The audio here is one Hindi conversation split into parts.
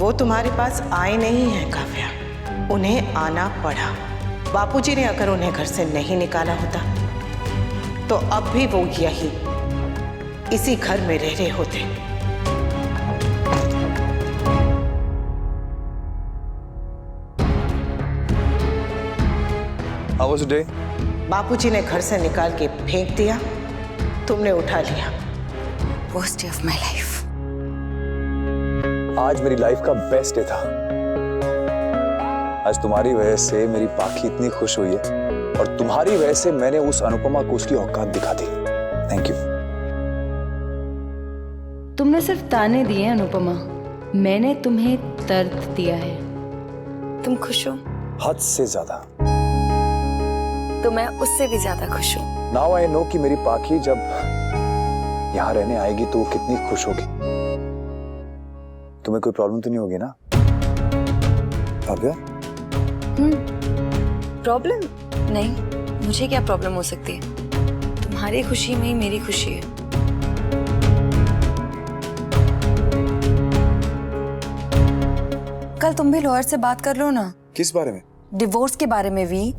वो तुम्हारे पास आए नहीं हैं काव्या, उन्हें आना पड़ा। बापूजी ने अगर उन्हें घर से नहीं निकाला होता तो अब भी वो यही इसी घर में रह रहे होते। How was the day? बापूजी ने घर से निकाल के फेंक दिया, तुमने उठा लिया। Worst day of my life. आज मेरी लाइफ का बेस्ट डे था। आज तुम्हारी वजह से मेरी पाखी इतनी खुश हुई है और तुम्हारी वजह से मैंने उस अनुपमा को उसकी औकात दिखा दी। Thank you. तुमने सिर्फ ताने दिए अनुपमा, मैंने तुम्हें दर्द दिया है। तुम खुश हो? हद से ज्यादा। तो मैं उससे भी ज्यादा खुश हूँ। नाउ आई नो कि मेरी पाखी जब यहाँ रहने आएगी तो वो कितनी खुश होगी। तुम्हें कोई प्रॉब्लम तो नहीं होगी ना काव्या? प्रॉब्लम? नहीं, मुझे क्या प्रॉब्लम हो सकती है? तुम्हारी खुशी में ही मेरी खुशी है। कल तुम भी लॉयर से बात कर लो ना। किस बारे में? डिवोर्स के बारे में। भी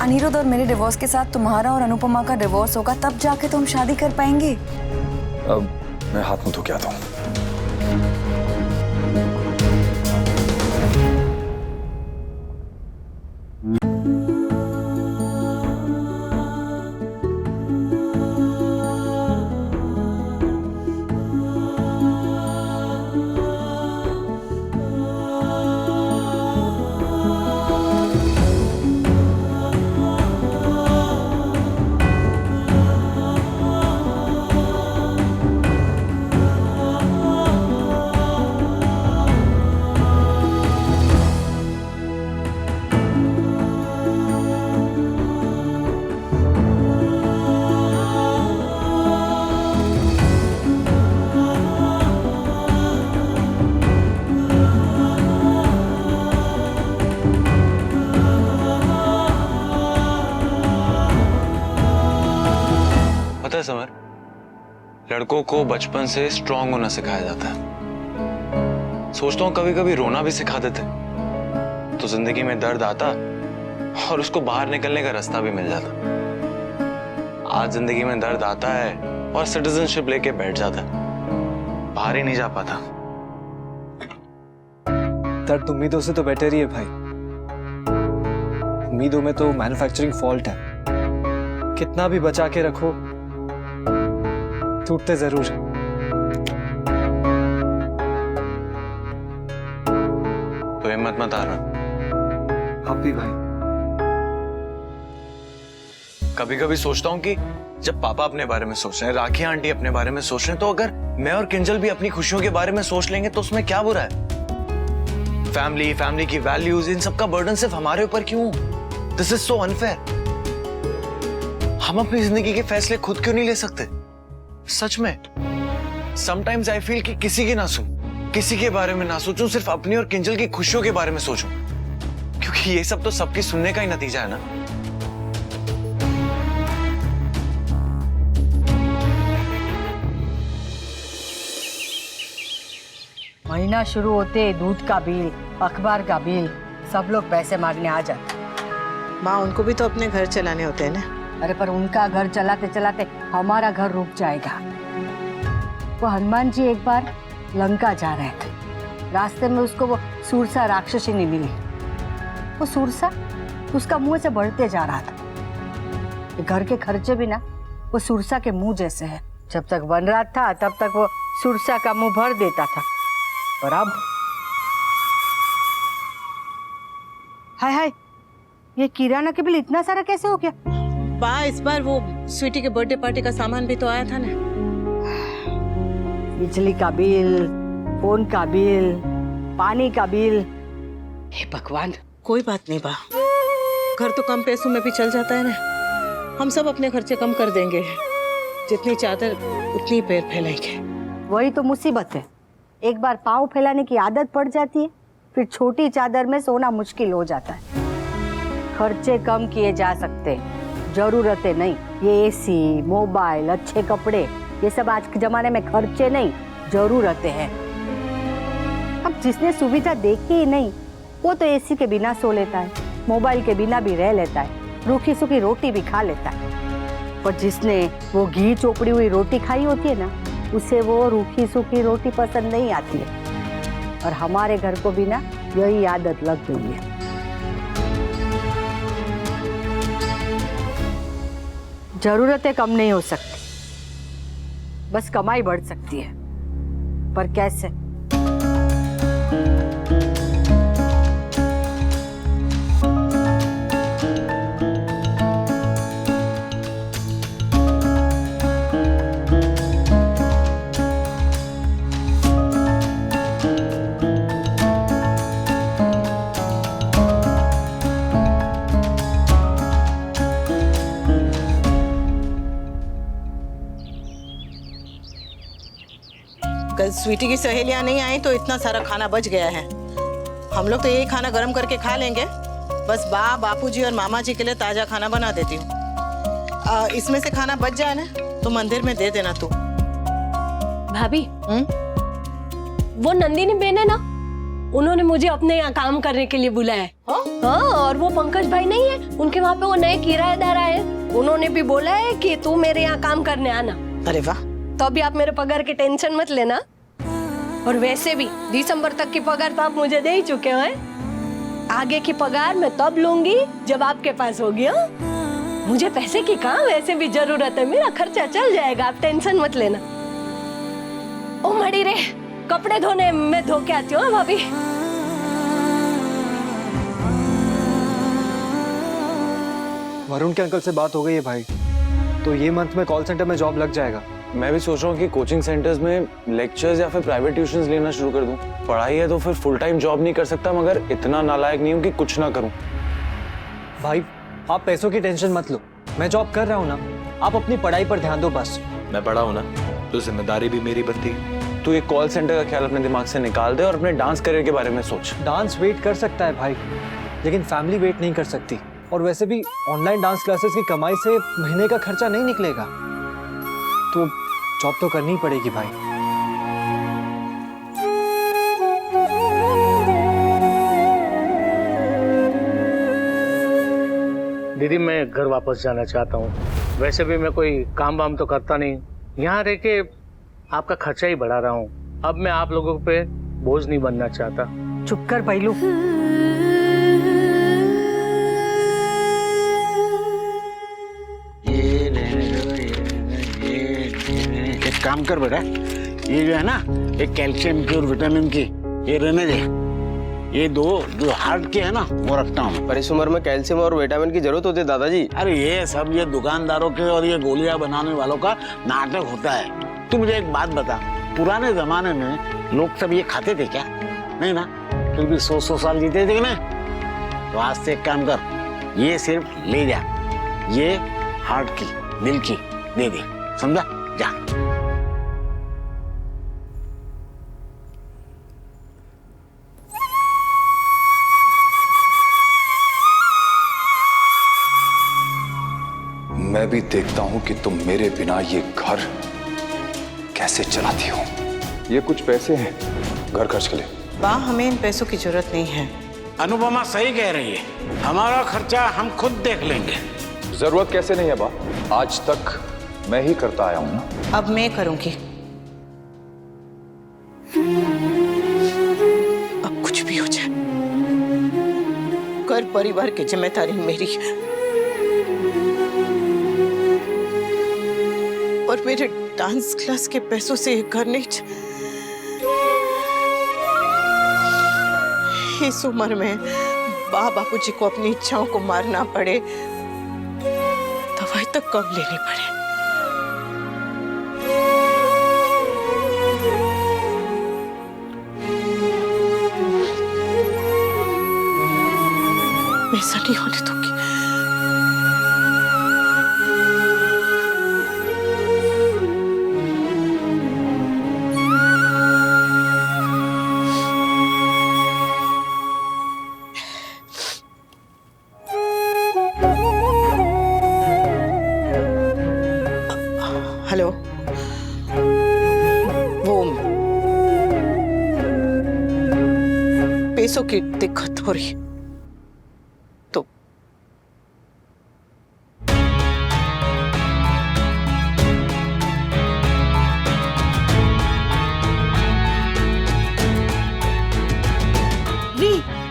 अनिरुद्ध और मेरे डिवोर्स के साथ तुम्हारा और अनुपमा का डिवोर्स होगा, तब जाके तो हम शादी कर पाएंगे। अब मैं हाथ मुंह धो के आता हूँ। पता है समर, लड़कों को बचपन से स्ट्रांग होना सिखाया जाता है। सोचता हूं कभी कभी रोना भी सिखा देते तो जिंदगी में दर्द आता और उसको बाहर निकलने का रास्ता भी मिल जाता। आज जिंदगी में दर्द आता है और सिटीजनशिप लेके बैठ जाता है, बाहर ही नहीं जा पाता। दर्द उम्मीदों से तो बेटर ही है भाई। उम्मीदों में तो मैन्युफैक्चरिंग फॉल्ट है, कितना भी बचा के रखो टूटते जरूर है। तो हिम्मत मत हारना। आप भी भाई। कभी कभी सोचता हूँ कि जब पापा अपने बारे में सोच रहे हैं, राखी आंटी अपने बारे में सोच रहे हैं, तो अगर मैं और किंजल भी अपनी खुशियों के बारे में सोच लेंगे तो उसमें क्या बुरा है? फैमिली की वैल्यूज, इन सब का बर्डन सिर्फ हमारे ऊपर क्यों? This is so unfair. हम अपनी जिंदगी के फैसले खुद क्यों नहीं ले सकते? सच में समटाइम्स आई फील कि किसी की ना सुनूं, किसी के बारे में ना सोचूं, सिर्फ अपनी और किंजल की खुशियों के बारे में सोचूं, क्योंकि ये सब तो सबकी सुनने का ही नतीजा है ना। महीना शुरू होते दूध का बिल, अखबार का बिल, सब लोग पैसे मांगने आ जाते। माँ, उनको भी तो अपने घर चलाने होते हैं ना। अरे पर उनका घर चलाते चलाते हमारा घर रुक जाएगा। वो हनुमान जी एक बार लंका जा रहे थे, रास्ते में उसको वो सूरसा राक्षसी मिली। वो सूरसा उसका मुंह से बढ़ते जा रहा था। घर के खर्चे भी ना वो सूरसा के मुंह जैसे है। जब तक वनराज था तब तक वो सूरसा का मुंह भर देता था, पर अब हाय हाय, ये किराना के बिल इतना सारा कैसे हो गया? इस बार वो स्वीटी के बर्थडे पार्टी का सामान भी तो आया था ना। बिजली का बिल, फोन का बिल, पानी का बिल। हे भगवान, कोई बात नहीं बा, घर तो कम पैसों में भी चल जाता है ना। हम सब अपने खर्चे कम कर देंगे, जितनी चादर उतनी पैर फैलाएंगे। वही तो मुसीबत है, एक बार पाँव फैलाने की आदत पड़ जाती है, फिर छोटी चादर में सोना मुश्किल हो जाता है। खर्चे कम किए जा सकते, जरूरतें नहीं। ये एसी, मोबाइल, अच्छे कपड़े, ये सब आज के जमाने में खर्चे नहीं, जरूरतें हैं। अब जिसने सुविधा देखी ही नहीं वो तो एसी के बिना सो लेता है, मोबाइल के बिना भी रह लेता है, रूखी सूखी रोटी भी खा लेता है। और जिसने वो घी चोपड़ी हुई रोटी खाई होती है ना, उसे वो रूखी सूखी रोटी पसंद नहीं आती है। और हमारे घर को भी ना यही आदत लग गई है। जरूरतें कम नहीं हो सकती, बस कमाई बढ़ सकती है। पर कैसे? कल स्वीटी की सहेलियां नहीं आई तो इतना सारा खाना बच गया है। हम लोग तो यही खाना गर्म करके खा लेंगे। बस बापूजी और मामा जी के लिए ताजा खाना बना देती हूँ। इसमें से खाना बच जाए ना तो मंदिर में दे देना तू। भाभी, वो नंदिनी बेन है ना, उन्होंने मुझे अपने यहाँ काम करने के लिए बुलाया है। हाँ, और वो पंकज भाई नहीं है, उनके वहाँ पे वो नए किराएदार आए, उन्होंने भी बोला है कि तू मेरे यहाँ काम करने आना। अरे वाह! तो अभी आप मेरे पगार की टेंशन मत लेना। और वैसे भी दिसंबर तक की पगार तो आप मुझे दे ही चुके हैं। आगे की पगार मैं तब लूंगी जब आपके पास होगी। हाँ, मुझे पैसे की कहाँ वैसे भी जरूरत है, मेरा खर्चा चल जाएगा, आप टेंशन मत लेना। ओ मड़ी रे, कपड़े धोने मैं धो के आती हूँ भाभी। वरुण के अंकल से बात हो गई है भाई, तो ये मंथ में कॉल सेंटर में जॉब लग जाएगा। मैं भी सोच रहा हूँ कि कोचिंग सेंटर्स में लेक्चर्स या फिर प्राइवेट ट्यूशंस लेना शुरू कर दूं। पढ़ाई है तो फिर फुल टाइम जॉब नहीं कर सकता, मगर इतना नालायक नहीं हूँ कि कुछ ना करूँ। भाई आप पैसों की टेंशन मत लो, मैं जॉब कर रहा हूँ ना, आप अपनी पढ़ाई पर ध्यान दो बस। मैं बड़ा हूँ ना, तो जिम्मेदारी भी मेरी बनती है। तू ये कॉल सेंटर का ख्याल अपने दिमाग से निकाल दे और अपने डांस करियर के बारे में सोच। डांस वेट कर सकता है भाई, लेकिन फैमिली वेट नहीं कर सकती। और वैसे भी ऑनलाइन डांस क्लासेस की कमाई से महीने का खर्चा नहीं निकलेगा, तो जॉब तो करनी ही पड़ेगी भाई। दीदी, मैं घर वापस जाना चाहता हूँ। वैसे भी मैं कोई काम वाम तो करता नहीं, यहाँ रह के आपका खर्चा ही बढ़ा रहा हूँ। अब मैं आप लोगों पे बोझ नहीं बनना चाहता। चुप कर पहलू। एक काम कर बेटा, ये जो है ना, एक कैल्शियम की और विटामिन की ये रहने दे। ये दो जो हार्ट के है ना वो रखता हूँ। पर इस उम्र में कैल्शियम और विटामिन की जरूरत होती है दादाजी। अरे ये सब ये दुकानदारों के और ये गोलियां बनाने वालों का नाटक होता है। तू मुझे एक बात बता, पुराने जमाने में लोग सब ये खाते थे क्या? नहीं ना, फिर भी 100-100 साल जीते थे कि नहीं? तो आज से एक काम कर, ये सिर्फ ले जा, ये हार्ट की दिल की दे दे, समझा? जा। मैं भी देखता हूं कि तुम मेरे बिना ये घर कैसे चलाती हो। ये कुछ पैसे हैं घर खर्च के लिए। हमें इन पैसों की जरूरत नहीं है। अनुपमा सही कह रही है, हमारा खर्चा हम खुद देख लेंगे। जरूरत कैसे नहीं है बा, आज तक मैं ही करता आया हूं ना। अब मैं करूंगी। अब कुछ भी हो जाए, घर परिवार की जिम्मेदारी मेरी है। और मेरे डांस क्लास के पैसों से ये घर नहीं। इस उम्र में बापूजी को अपनी इच्छाओं को मारना पड़े, दवाई तो कब लेनी पड़े। मैं ऐसा नहीं होने दूंगी। हेलो, वो पैसों की दिक्कत हो रही तो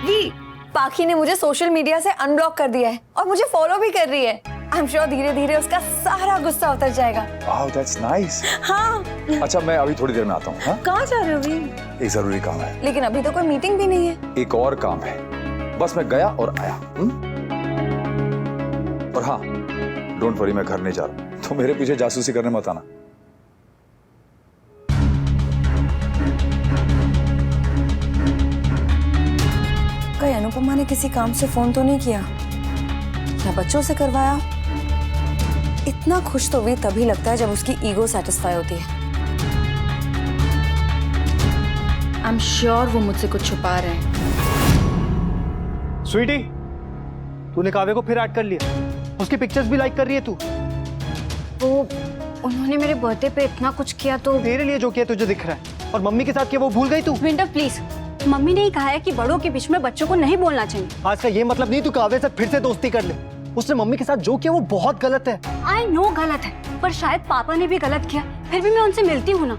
वी पाखी ने मुझे सोशल मीडिया से अनब्लॉक कर दिया है और मुझे फॉलो भी कर रही है। आई एम श्योर धीरे धीरे उसका सारा गुस्सा उतर जाएगा। Wow that's nice. हाँ। अच्छा मैं अभी थोड़ी देर में आता हूँ। हाँ कहाँ जा रहे हो वी? एक जरूरी काम है। लेकिन अभी तो कोई मीटिंग भी नहीं है। एक और काम है, बस मैं गया और आया। और हाँ डोंट वरी, मैं घर नहीं जा रहा, तो मेरे पीछे जासूसी करने मत आना। कहीं अनुपमा ने किसी काम से फोन तो नहीं किया या बच्चों से करवाया? इतना खुश तो वी तभी लगता है जब उसकी ईगो सेटिस्फाई होती है। आई एम श्योर वो मुझसे कुछ छुपा रहे हैं। स्वीटी, तूने काव्य को फिर ऐड कर लिया, उसकी पिक्चर्स भी लाइक कर रही है तू। वो उन्होंने मेरे बर्थडे पे इतना कुछ किया तो तेरे लिए जो किया तुझे दिख रहा है, और मम्मी के साथ किया वो भूल गई तू। विंटर प्लीज, मम्मी ने ही कहा है कि बड़ों के बीच में बच्चों को नहीं बोलना चाहिए। आज का ये मतलब नहीं तू काव्य से फिर से दोस्ती कर ले। उसने मम्मी के साथ जो किया वो बहुत गलत है। आई नो गलत है, पर शायद पापा ने भी गलत किया। फिर भी मैं उनसे मिलती हूँ ना।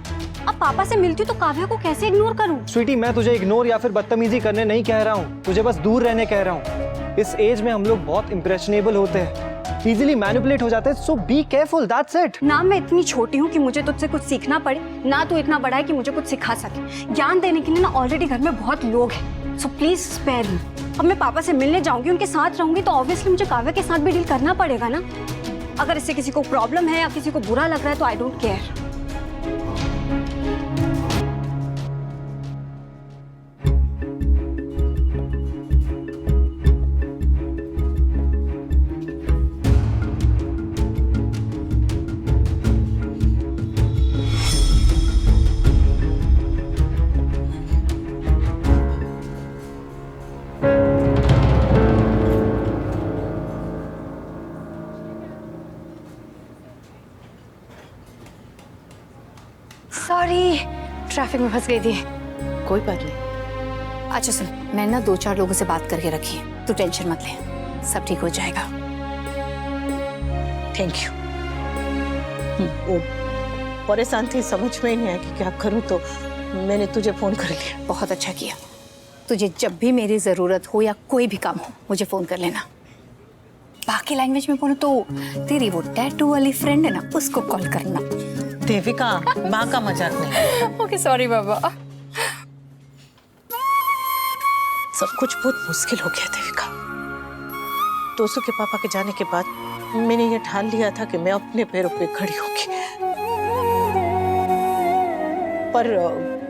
अब पापा से मिलती हूँ तो काव्या को कैसे इग्नोर करूँ? स्वीटी, मैं तुझे इग्नोर या फिर बदतमीजी करने नहीं कह रहा हूँ, तुझे बस दूर रहने कह रहा हूँ। इस एज में हम लोग बहुत इम्प्रेशनेबल होते हैं, इजीली मैनिपुलेट हो जाते हैं, सो बी केयरफुल, दैट्स इट। ना मैं इतनी छोटी हूँ कि मुझे तुझसे कुछ सीखना पड़े, ना तू इतना बड़ा है कि मुझे कुछ सिखा सके। ज्ञान देने के लिए ना ऑलरेडी घर में बहुत लोग हैं, सो प्लीज स्पेयर मी। अब मैं पापा से मिलने जाऊंगी, उनके साथ रहूंगी, तो ऑब्वियसली मुझे काव्या के साथ भी डील करना पड़ेगा ना। अगर इससे किसी को प्रॉब्लम है या किसी को बुरा लग रहा है तो I don't care. Sorry, traffic में फंस गई थी। कोई बात नहीं। अच्छा सुन, मैंने ना 2-4 लोगों से बात करके रखी है, तू टेंशन मत ले, सब ठीक हो जाएगा। Thank you. वो परेशान थी, समझ में ही नहीं आया कि क्या करूं, तो मैंने तुझे फोन कर लिया। बहुत अच्छा किया। तुझे जब भी मेरी जरूरत हो या कोई भी काम हो मुझे फोन कर लेना। बाकी लैंग्वेज में बोलो तो तेरी वो टैटू वाली फ्रेंड है ना, उसको कॉल करना। देविका, माँ का मजाक नहीं। ओके सॉरी बाबा। सब कुछ बहुत मुश्किल हो गया देविका। दोस्तों के पापा के जाने के बाद मैंने ये ठान लिया था कि मैं अपने पैरों पे खड़ी होगी, पर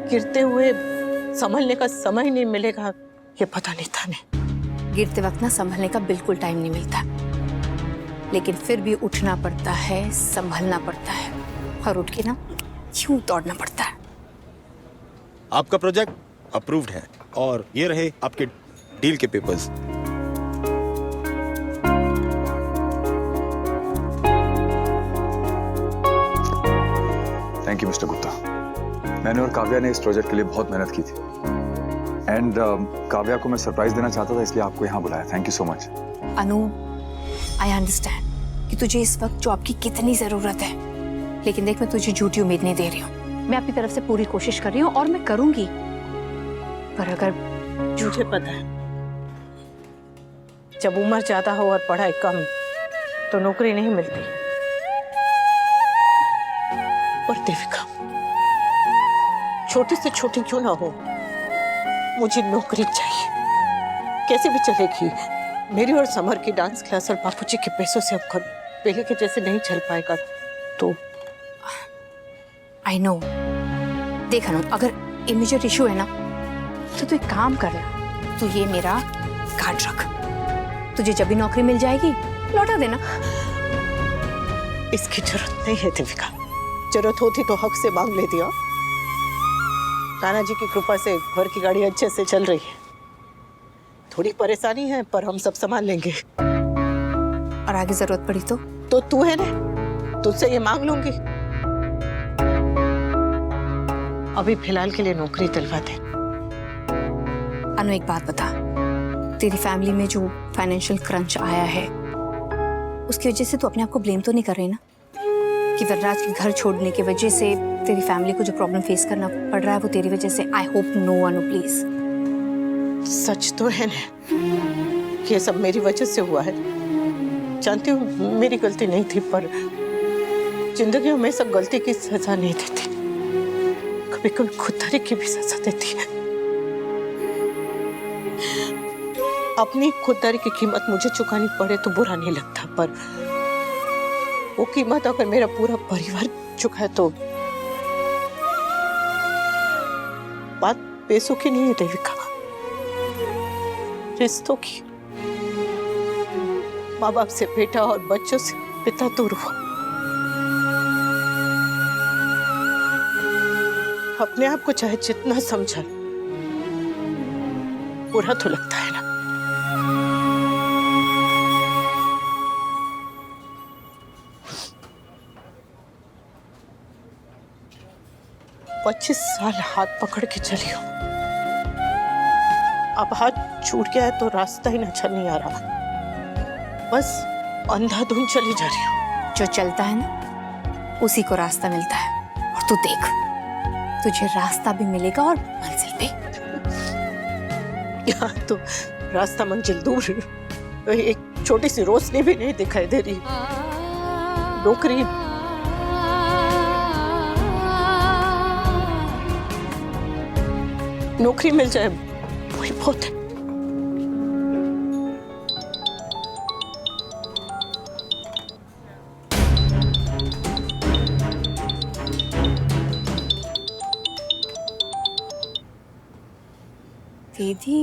गिरते हुए संभलने का समय नहीं मिलेगा ये पता नहीं था। ने गिरते वक्त ना संभलने का बिल्कुल टाइम नहीं मिलता, लेकिन फिर भी उठना पड़ता है, संभलना पड़ता है और उठ के ना यूं दौड़ना पड़ता है। आपका प्रोजेक्ट अप्रूव्ड है और ये रहे आपके डील के papers. Thank you mister Gupta. मैंने और काव्या ने इस प्रोजेक्ट के लिए बहुत मेहनत की थी, एंड काव्या को मैं सरप्राइज देना चाहता था, इसलिए आपको यहाँ बुलाया। Thank you so much. Anu, I understand कि तुझे इस वक्त जॉब की कितनी जरूरत है, लेकिन देख मैं तुझे झूठी उम्मीद नहीं दे रही हूँ। मैं अपनी तरफ से पूरी कोशिश कर रही हूँ और मैं करूंगी, पर अगर मुझे पता है जब उम्र ज्यादा हो और पढ़ाई कम तो नौकरी नहीं मिलती। और देविका, छोटी से छोटी क्यों ना हो, मुझे नौकरी चाहिए, कैसे भी चलेगी। मेरी और समर की डांस क्लास और बापूजी के पैसों से अब पहले के जैसे नहीं चल पाएगा। तो आई नो, देख अनु, अगर इमीडिएट इशू है ना तो तू एक काम कर ले, तू ये मेरा कार्ड रख, तुझे जब भी नौकरी मिल जाएगी लौटा देना। इसकी जरूरत नहीं है देविका, जरूरत होती तो हक से मांग लेती। हो कान्हा जी की कृपा से घर की गाड़ी अच्छे से चल रही है, थोड़ी परेशानी है पर हम सब संभाल लेंगे। और आगे जरूरत पड़ी तो तू है ना, तुझसे ये मांग लूंगी। अभी फिलहाल के लिए नौकरी दिलवा दे, अनु एक बात बता, तेरी फैमिली में जो फाइनेंशियल क्रंच आया है उसकी वजह से तू अपने आप को ब्लेम तो नहीं कर रही ना कि वरराज के घर छोड़ने की वजह से तेरी फैमिली को जो प्रॉब्लम फेस करना पड़ रहा है वो तेरी वजह से? I hope no Anu please. सच तो है ना कि ये सब मेरी वजह से हुआ है। जानती हूँ मेरी गलती नहीं थी, पर जिंदगी हमेशा गलती की सजा नहीं देती, कभी कभी खुददारी की भी सजा देती है। अपनी खुददारी की कीमत मुझे चुकानी पड़े तो बुरा नहीं लगता, पर वो कीमत अगर मेरा पूरा परिवार चुकाए तो बात पैसों की नहीं है देविका, रिश्तों की। माँ बाप से बेटा और बच्चों से पिता दूर हुआ। अपने आप को चाहे जितना समझा बुरा तो लगता है ना। पच्चीस साल हाथ पकड़ के चली हो, अब हाथ छूट गया है तो रास्ता ही नजर नहीं आ रहा, बस अंधाधुंध चली जा रही हो। जो चलता है ना उसी को रास्ता मिलता है, और तू देख तुझे रास्ता भी मिलेगा और मंजिल भी। यहाँ तो रास्ता मंजिल दूर, एक छोटी सी रोशनी भी नहीं दिखाई दे रही। नौकरी नौकरी मिल जाए वही बहुत है। दीदी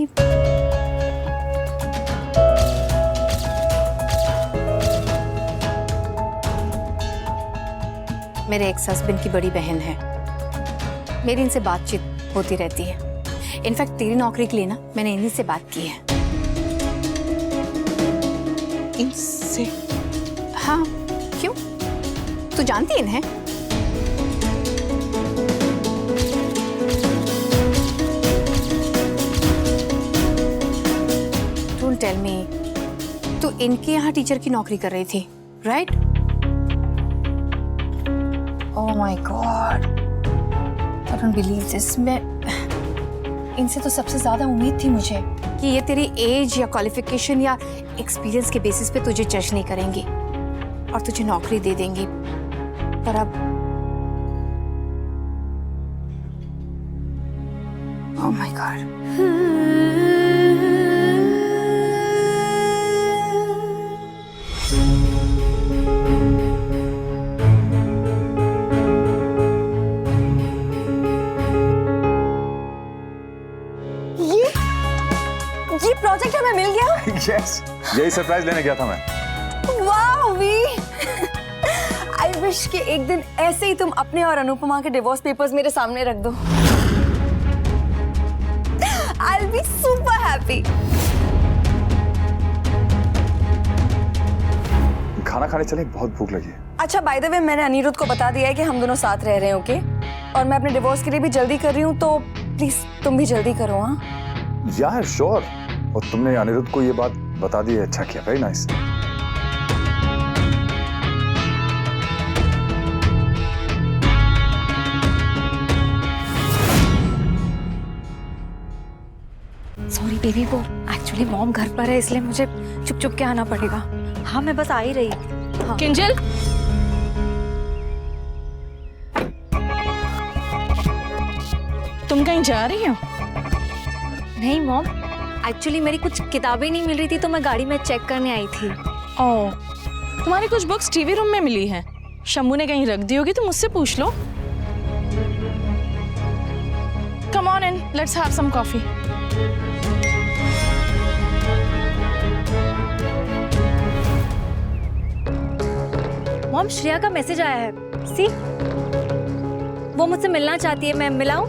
मेरे एक्स हस्बैंड की बड़ी बहन है, मेरी इनसे बातचीत होती रहती है। इनफैक्ट तेरी नौकरी के लिए ना मैंने इन्हीं से बात की है। इनसे? हाँ, क्यों? तू जानती इन्हें? Don't tell me, तू इनके यहाँ टीचर की नौकरी कर रही थी, right? Oh my God, I don't believe this. मैं इनसे तो सबसे ज्यादा उम्मीद थी मुझे कि ये तेरी एज या क्वालिफिकेशन या एक्सपीरियंस के बेसिस पे तुझे जज नहीं करेंगी और तुझे नौकरी दे देंगी, पर अब ओह माय गॉड। ये प्रोजेक्ट हमें मिल गया। यस, यही सरप्राइज लेने गया था मैं। वाह वी, आई विश कि एक दिन ऐसे ही तुम अपने और अनुपमा के डिवोर्स पेपर्स मेरे सामने रख दो। I'll be super happy. खाना खाने चले, बहुत भूख लगी है। अच्छा, बाय द वे मैंने अनिरुद्ध को बता दिया है कि हम दोनों साथ रह रहे हैं, ओके? और मैं अपने डिवोर्स के लिए भी जल्दी कर रही हूँ, तो प्लीज तुम भी जल्दी करो। हाँ यार, श्योर। और तुमने अनिरुद्ध को ये बात बता दी है, अच्छा किया, वेरी नाइस। सॉरी बेबी, वो एक्चुअली मॉम घर पर है इसलिए मुझे चुप चुप के आना पड़ेगा। हाँ मैं बस आ ही रही। हाँ। किंजल, तुम कहीं जा रही हो? नहीं मॉम, एक्चुअली मेरी कुछ किताबें नहीं मिल रही थी तो मैं गाड़ी में चेक करने आई थी। ओह, तुम्हारी कुछ बुक्स टीवी रूम में मिली है, शम्मू ने कहीं रख दी होगी, तो मुझसे पूछ लो। Come on in, let's have some coffee. Mom, Shreya का मैसेज आया है, सी वो मुझसे मिलना चाहती है, मैं मिलाऊं?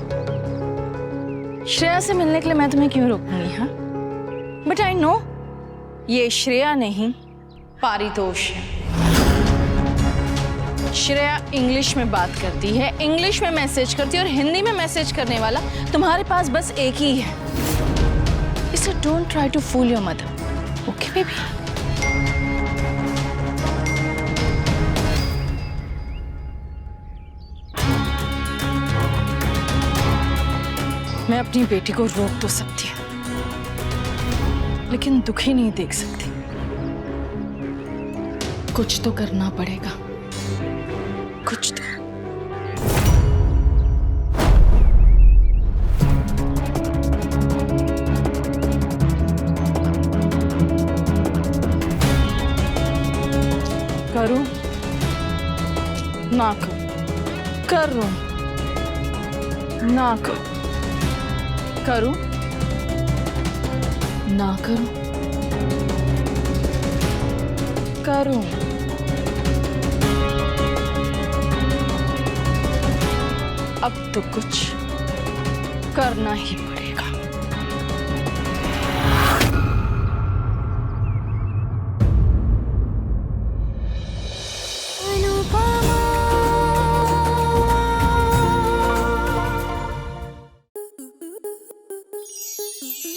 श्रेया से मिलने के लिए मैं तुम्हें क्यों रोकूंगी? हाँ, बट आई नो ये श्रेया नहीं, पारितोष है। श्रेया इंग्लिश में बात करती है, इंग्लिश में मैसेज करती है, और हिंदी में मैसेज करने वाला तुम्हारे पास बस एक ही है। said don't try to fool your mother. Okay, baby? मैं अपनी बेटी को रोक तो सकती हूँ, लेकिन दुखी नहीं देख सकती। कुछ तो करना पड़ेगा, कुछ तो। करूं ना करूं ना करूं ना करूं अब तो कुछ करना ही पड़ेगा।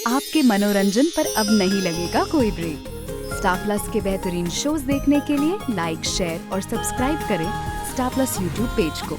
आपके मनोरंजन पर अब नहीं लगेगा कोई ब्रेक। स्टार प्लस के बेहतरीन शोज देखने के लिए लाइक, शेयर और सब्सक्राइब करें स्टार प्लस यूट्यूब पेज को।